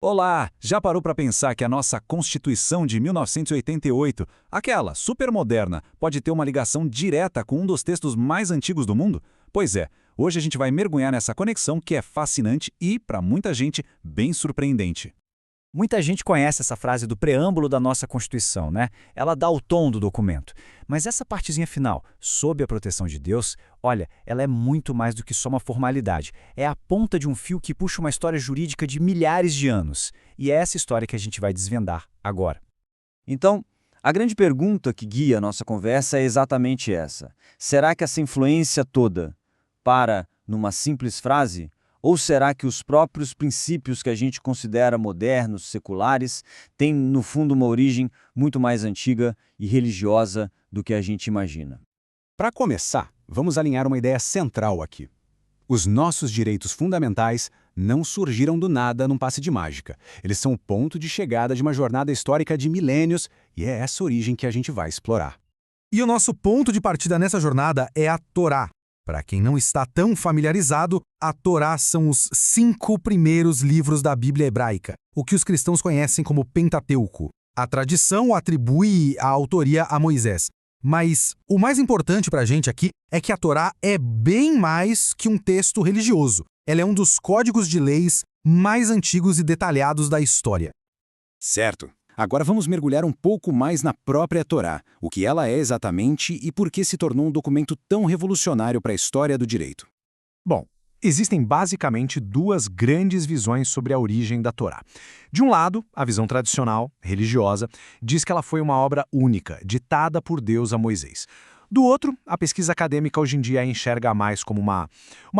Olá! Já parou para pensar que a nossa Constituição de 1988, aquela super moderna, pode ter uma ligação direta com um dos textos mais antigos do mundo? Pois é, hoje a gente vai mergulhar nessa conexão que é fascinante e, para muita gente, bem surpreendente. Muita gente conhece essa frase do preâmbulo da nossa Constituição, né? Ela dá o tom do documento. Mas essa partezinha final, sob a proteção de Deus, olha, ela é muito mais do que só uma formalidade. É a ponta de um fio que puxa uma história jurídica de milhares de anos. E é essa história que a gente vai desvendar agora. Então, a grande pergunta que guia a nossa conversa é exatamente essa. Será que essa influência toda para numa simples frase? Ou será que os próprios princípios que a gente considera modernos, seculares, têm, no fundo, uma origem muito mais antiga e religiosa do que a gente imagina? Para começar, vamos alinhar uma ideia central aqui. Os nossos direitos fundamentais não surgiram do nada num passe de mágica. Eles são o ponto de chegada de uma jornada histórica de milênios e é essa origem que a gente vai explorar. E o nosso ponto de partida nessa jornada é a Torá. Para quem não está tão familiarizado, a Torá são os 5 primeiros livros da Bíblia hebraica, o que os cristãos conhecem como Pentateuco. A tradição atribui a autoria a Moisés. Mas o mais importante para a gente aqui é que a Torá é bem mais que um texto religioso. Ela é um dos códigos de leis mais antigos e detalhados da história. Certo. Agora vamos mergulhar um pouco mais na própria Torá, o que ela é exatamente e por que se tornou um documento tão revolucionário para a história do direito. Bom, existem basicamente duas grandes visões sobre a origem da Torá. De um lado, a visão tradicional, religiosa, diz que ela foi uma obra única, ditada por Deus a Moisés. Do outro, a pesquisa acadêmica hoje em dia a enxerga mais como uma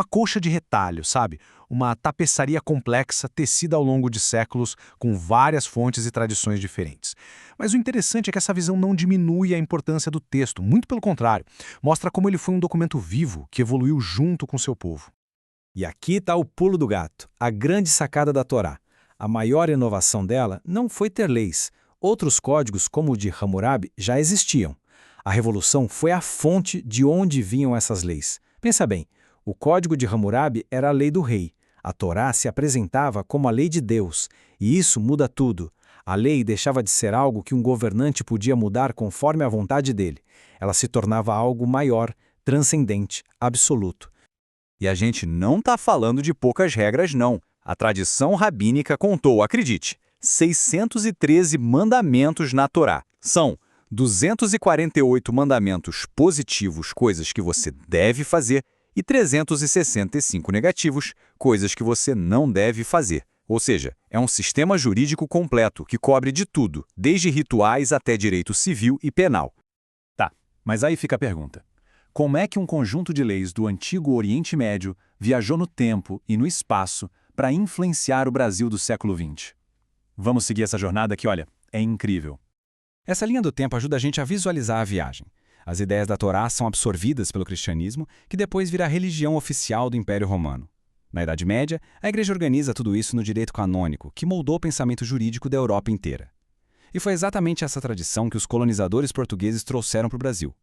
colcha de retalho, sabe? Uma tapeçaria complexa tecida ao longo de séculos com várias fontes e tradições diferentes. Mas o interessante é que essa visão não diminui a importância do texto, muito pelo contrário, mostra como ele foi um documento vivo que evoluiu junto com seu povo. E aqui está o pulo do gato, a grande sacada da Torá. A maior inovação dela não foi ter leis. Outros códigos, como o de Hammurabi, já existiam. A revolução foi a fonte de onde vinham essas leis. Pensa bem, o código de Hammurabi era a lei do rei. A Torá se apresentava como a lei de Deus, e isso muda tudo. A lei deixava de ser algo que um governante podia mudar conforme a vontade dele. Ela se tornava algo maior, transcendente, absoluto. E a gente não está falando de poucas regras, não. A tradição rabínica contou, acredite, 613 mandamentos na Torá. São 248 mandamentos positivos, coisas que você deve fazer, e 365 negativos, coisas que você não deve fazer. Ou seja, é um sistema jurídico completo que cobre de tudo, desde rituais até direito civil e penal. Tá, mas aí fica a pergunta. Como é que um conjunto de leis do antigo Oriente Médio viajou no tempo e no espaço para influenciar o Brasil do século XX? Vamos seguir essa jornada que, olha, é incrível. Essa linha do tempo ajuda a gente a visualizar a viagem. As ideias da Torá são absorvidas pelo cristianismo, que depois vira a religião oficial do Império Romano. Na Idade Média, a Igreja organiza tudo isso no direito canônico, que moldou o pensamento jurídico da Europa inteira. E foi exatamente essa tradição que os colonizadores portugueses trouxeram para o Brasil.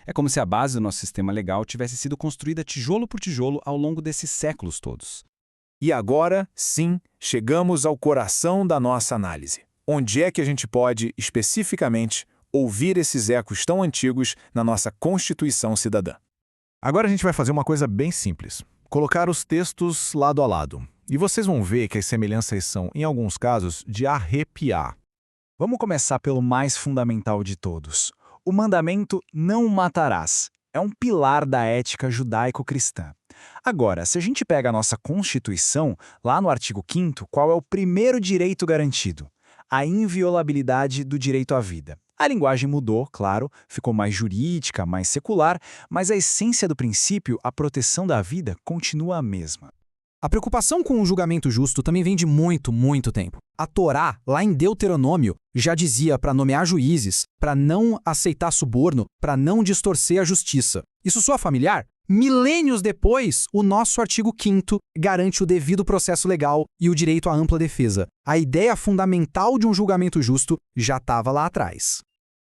É como se a base do nosso sistema legal tivesse sido construída tijolo por tijolo ao longo desses séculos todos. E agora, sim, chegamos ao coração da nossa análise. Onde é que a gente pode, especificamente, ouvir esses ecos tão antigos na nossa Constituição Cidadã? Agora a gente vai fazer uma coisa bem simples. Colocar os textos lado a lado. E vocês vão ver que as semelhanças são, em alguns casos, de arrepiar. Vamos começar pelo mais fundamental de todos. O mandamento "não matarás" é um pilar da ética judaico-cristã. Agora, se a gente pega a nossa Constituição, lá no artigo 5º, qual é o primeiro direito garantido? A inviolabilidade do direito à vida. A linguagem mudou, claro, ficou mais jurídica, mais secular, mas a essência do princípio, a proteção da vida, continua a mesma. A preocupação com o julgamento justo também vem de muito tempo. A Torá, lá em Deuteronômio, já dizia para nomear juízes, para não aceitar suborno, para não distorcer a justiça. Isso soa familiar? Milênios depois, o nosso artigo 5º garante o devido processo legal e o direito à ampla defesa. A ideia fundamental de um julgamento justo já estava lá atrás.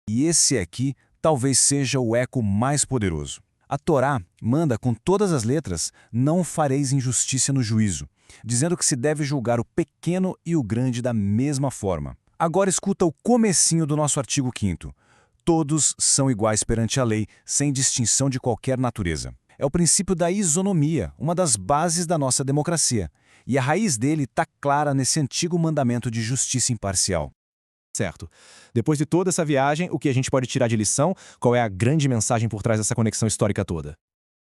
E esse aqui talvez seja o eco mais poderoso. A Torá manda com todas as letras: não fareis injustiça no juízo. dizendo que se deve julgar o pequeno e o grande da mesma forma. Agora escuta o comecinho do nosso artigo 5º. Todos são iguais perante a lei, sem distinção de qualquer natureza. É o princípio da isonomia, uma das bases da nossa democracia. E a raiz dele está clara nesse antigo mandamento de justiça imparcial. Certo. Depois de toda essa viagem, o que a gente pode tirar de lição? Qual é a grande mensagem por trás dessa conexão histórica toda?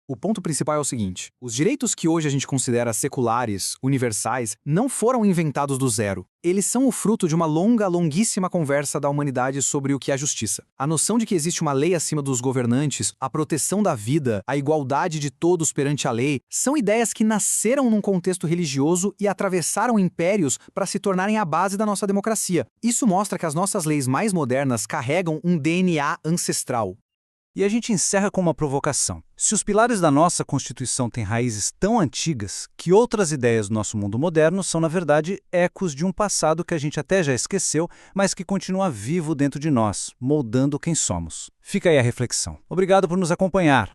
O ponto principal é o seguinte: os direitos que hoje a gente considera seculares, universais, não foram inventados do zero. Eles são o fruto de uma longuíssima conversa da humanidade sobre o que é justiça. A noção de que existe uma lei acima dos governantes, a proteção da vida, a igualdade de todos perante a lei, são ideias que nasceram num contexto religioso e atravessaram impérios para se tornarem a base da nossa democracia. Isso mostra que as nossas leis mais modernas carregam um DNA ancestral. E a gente encerra com uma provocação. Se os pilares da nossa Constituição têm raízes tão antigas, que outras ideias do nosso mundo moderno são, na verdade, ecos de um passado que a gente até já esqueceu, mas que continua vivo dentro de nós, moldando quem somos. Fica aí a reflexão. Obrigado por nos acompanhar.